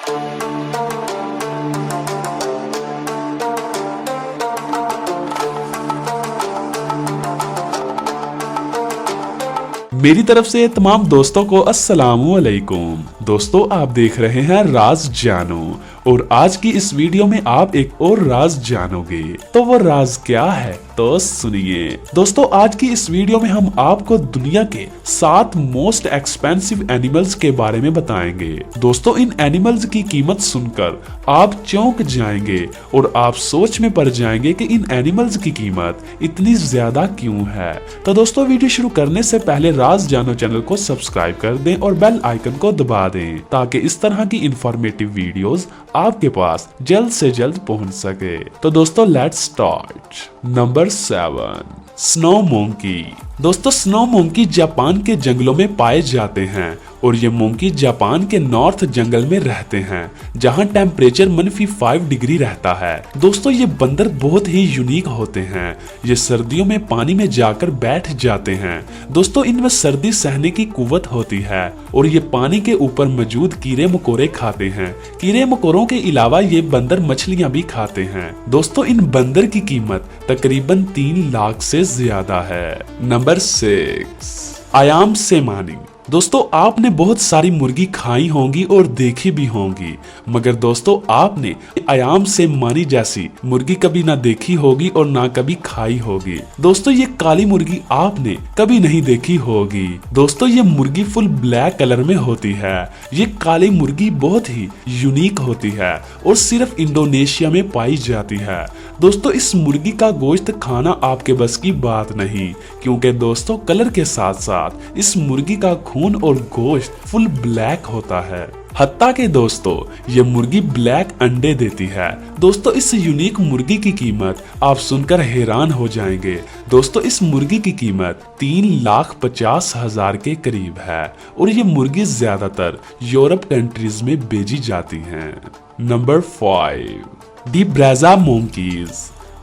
मेरी तरफ से तमाम दोस्तों को अस्सलामुअलैकुम। दोस्तों, आप देख रहे हैं राज जानो और आज की इस वीडियो में आप एक और राज जानोगे। तो वो राज क्या है, तो सुनिए। दोस्तों, आज की इस वीडियो में हम आपको दुनिया के 7 मोस्ट एक्सपेंसिव एनिमल्स के बारे में बताएंगे। दोस्तों, इन एनिमल्स की कीमत सुनकर आप चौंक जाएंगे और आप सोच में पड़ जाएंगे कि इन एनिमल्स की कीमत इतनी ज्यादा क्यों है। तो दोस्तों, वीडियो शुरू करने से पहले राज जानो चैनल को सब्सक्राइब कर दें और बेल आइकन को दबा दें ताकि इस तरह की इंफॉर्मेटिव वीडियोस आपके पास जल्द से जल्द पहुंच सके। तो दोस्तों, let's start. Number 7, snow monkey. दोस्तों, स्नो मोंकी जापान के जंगलों में पाए जाते हैं और ये मोंकी जापान के नॉर्थ जंगल में रहते हैं जहां टेम्परेचर -5 डिग्री रहता है। दोस्तों, ये बंदर बहुत ही यूनिक होते हैं। ये सर्दियों में पानी में जाकर बैठ जाते हैं। दोस्तों, इनमें सर्दी सहने की कुव्वत होती है और ये पानी के ऊपर मौजूद कीड़े मकोड़े खाते हैं। कीड़े मकोड़ों के अलावा ये बंदर मछलियां भी खाते हैं। दोस्तों, इन बंदर की कीमत तकरीबन 3 लाख से ज्यादा है। नंबर 6, आयाम सेमानी। दोस्तों, आपने बहुत सारी मुर्गी खाई होंगी और देखी भी होंगी, मगर दोस्तों आपने आयाम सेमानी जैसी मुर्गी कभी ना देखी होगी और ना कभी खाई होगी। दोस्तों, ये काली मुर्गी आपने कभी नहीं देखी होगी। दोस्तों, ये मुर्गी फुल ब्लैक कलर में होती है। ये काली मुर्गी बहुत ही यूनिक होती है और सिर्फ इंडोनेशिया में पाई जाती है। दोस्तों, इस मुर्गी का गोश्त खाना आपके बस की बात नहीं, क्योंकि दोस्तों कलर के साथ साथ इस मुर्गी का खून और गोश्त फुल ब्लैक होता है। हत्ता के दोस्तों, ये मुर्गी ब्लैक अंडे देती है। दोस्तों, इस यूनिक मुर्गी की कीमत आप सुनकर हैरान हो जाएंगे। दोस्तों, इस मुर्गी की कीमत 3,50,000 के करीब है और ये मुर्गी ज्यादातर यूरोप कंट्रीज में बेची जाती हैं। नंबर 5, दी ब्रेजा मोंकीज।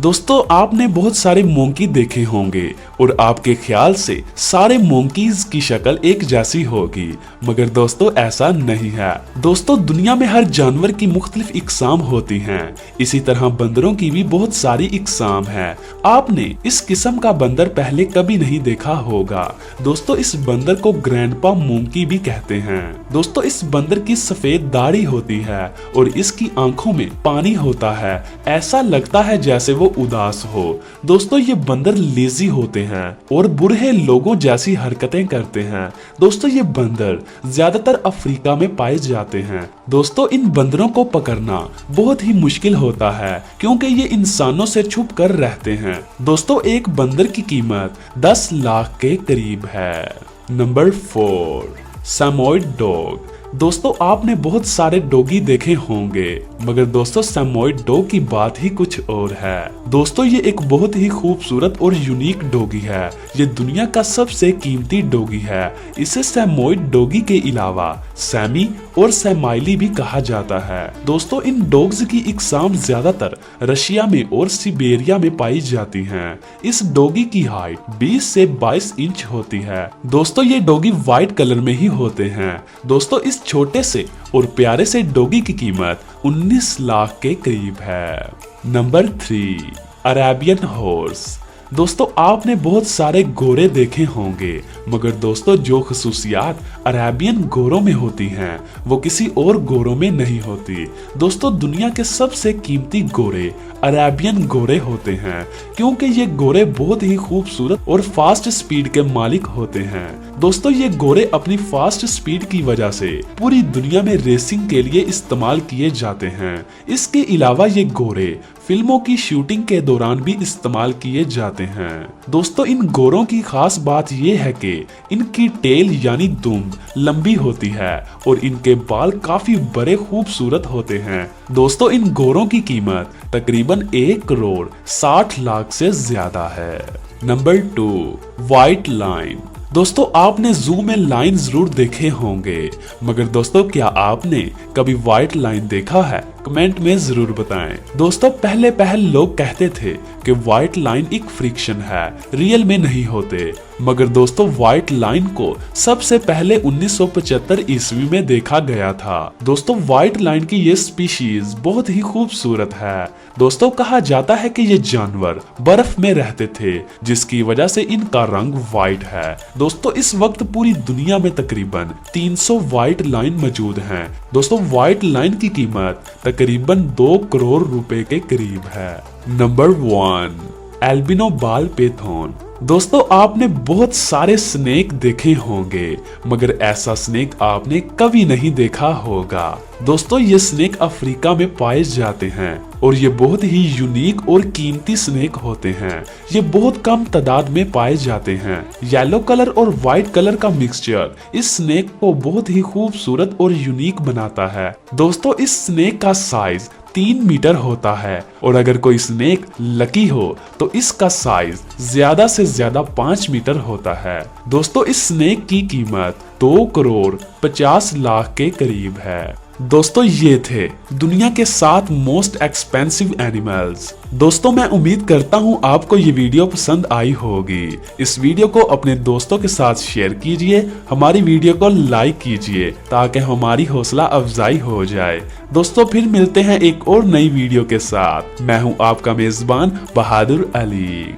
दोस्तों, आपने बहुत सारे मोंकी देखे होंगे और आपके ख्याल से सारे मोंकीज की शक्ल एक जैसी होगी, मगर दोस्तों ऐसा नहीं है। दोस्तों, दुनिया में हर जानवर की मुख्तलिफ इकसाम होती हैं। इसी तरह बंदरों की भी बहुत सारी इकसाम है। आपने इस किस्म का बंदर पहले कभी नहीं देखा होगा। दोस्तों, इस बंदर को ग्रैंडपा मोंकी भी कहते हैं। दोस्तों, इस बंदर की सफेद दाढ़ी होती है और इसकी आंखों में पानी होता है। ऐसा लगता है जैसे वो उदास हो। दोस्तों, ये बंदर लेजी होते हैं और बुरे लोगों जैसी हरकतें करते हैं। दोस्तों, ये बंदर ज्यादातर अफ्रीका में पाए जाते हैं। दोस्तों, इन बंदरों को पकड़ना बहुत ही मुश्किल होता है क्योंकि ये इंसानों से छुप कर रहते हैं। दोस्तों, एक बंदर की कीमत 10 लाख के करीब है। Number 4, Samoyed dog. दोस्तों, आपने बहुत सारे डॉगी देखे होंगे, मगर दोस्तों सैमोयड डॉग की बात ही कुछ और है। दोस्तों, ये एक बहुत ही खूबसूरत और यूनिक डॉगी है। ये दुनिया का सबसे कीमती डॉगी है। इसे सैमोयड डॉगी के अलावा सैमी और सैमाइली भी कहा जाता है। दोस्तों, इन डॉग्स की इकसाम ज्यादातर रशिया में और सिबेरिया में पाई जाती हैं। इस डॉगी की हाइट 20 से 22 इंच होती है। दोस्तों, ये डॉगी व्हाइट कलर में ही होते हैं। दोस्तों, इस छोटे से और प्यारे से डॉगी की कीमत 19 लाख के करीब है। Number 3, Arabian horse. दोस्तों, आपने बहुत सारे घोड़े देखे होंगे, मगर दोस्तों जो खसूसियात अरेबियन घोड़ों में होती हैं वो किसी और घोड़ों में नहीं होती। दोस्तों, दुनिया के सबसे कीमती घोड़े अरेबियन घोड़े होते हैं क्योंकि ये घोड़े बहुत ही खूबसूरत और फास्ट स्पीड के मालिक होते हैं। दोस्तों, ये घोड़े अपनी फास्ट स्पीड की वजह से पूरी दुनिया में रेसिंग के लिए इस्तेमाल किए जाते हैं। इसके अलावा ये घोड़े फिल्मों की शूटिंग के दौरान भी इस्तेमाल किए जाते हैं। दोस्तों, इन घोड़ों की खास बात यह है कि इनकी टेल यानी दुम लंबी होती है और इनके बाल काफी बड़े खूबसूरत होते हैं। दोस्तों, इन घोड़ों की कीमत तकरीबन 1 करोड़ 60 लाख से ज्यादा है। Number 2, white line. दोस्तों, आपने जू में लाइन जरूर देखे होंगे, मगर दोस्तों क्या आपने कभी व्हाइट लाइन देखा है? कमेंट में जरूर बताएं। दोस्तों पहले लोग कहते थे कि व्हाइट लाइन एक फ्रिक्शन है, रियल में नहीं होते, मगर दोस्तों व्हाइट लाइन को सबसे पहले 1975 ईस्वी में देखा गया था। दोस्तों व्हाइट लाइन की ये स्पीशीज बहुत ही खूबसूरत है। दोस्तों कहा जाता है कि ये जानवर बर्फ में रहते थे, जिसकी वजह से इनका रंग व्हाइट है। दोस्तों इस वक्त पूरी दुनिया में तकरीबन 300 व्हाइट लाइन मौजूद हैं। दोस्तों व्हाइट लाइन की कीमत तकरीबन 2 करोड़ रुपए के करीब है। नंबर 1, एल्बिनो बाल पैथॉन। दोस्तों आपने बहुत सारे स्नेक देखे होंगे, मगर ऐसा स्नेक आपने कभी नहीं देखा होगा। दोस्तों ये स्नेक अफ्रीका में पाए जाते हैं और ये बहुत ही यूनिक और कीमती स्नेक होते हैं। ये बहुत कम तादाद में पाए जाते हैं। येलो कलर और व्हाइट कलर का मिक्सचर इस स्नेक को बहुत ही खूबसूरत और यूनिक बनाता है। दोस्तों इस स्नेक का साइज 3 मीटर होता है और अगर कोई स्नेक लकी हो तो इसका साइज ज्यादा से ज्यादा 5 मीटर होता है। दोस्तों इस स्नेक की कीमत 2 करोड़ 50 लाख के करीब है। दोस्तों ये थे दुनिया के 7 मोस्ट एक्सपेंसिव एनिमल्स। दोस्तों मैं उम्मीद करता हूँ आपको ये वीडियो पसंद आई होगी। इस वीडियो को अपने दोस्तों के साथ शेयर कीजिए, हमारी वीडियो को लाइक कीजिए ताकि हमारी हौसला अफजाई हो जाए। दोस्तों फिर मिलते हैं एक और नई वीडियो के साथ। मैं हूँ आपका मेजबान बहादुर अली।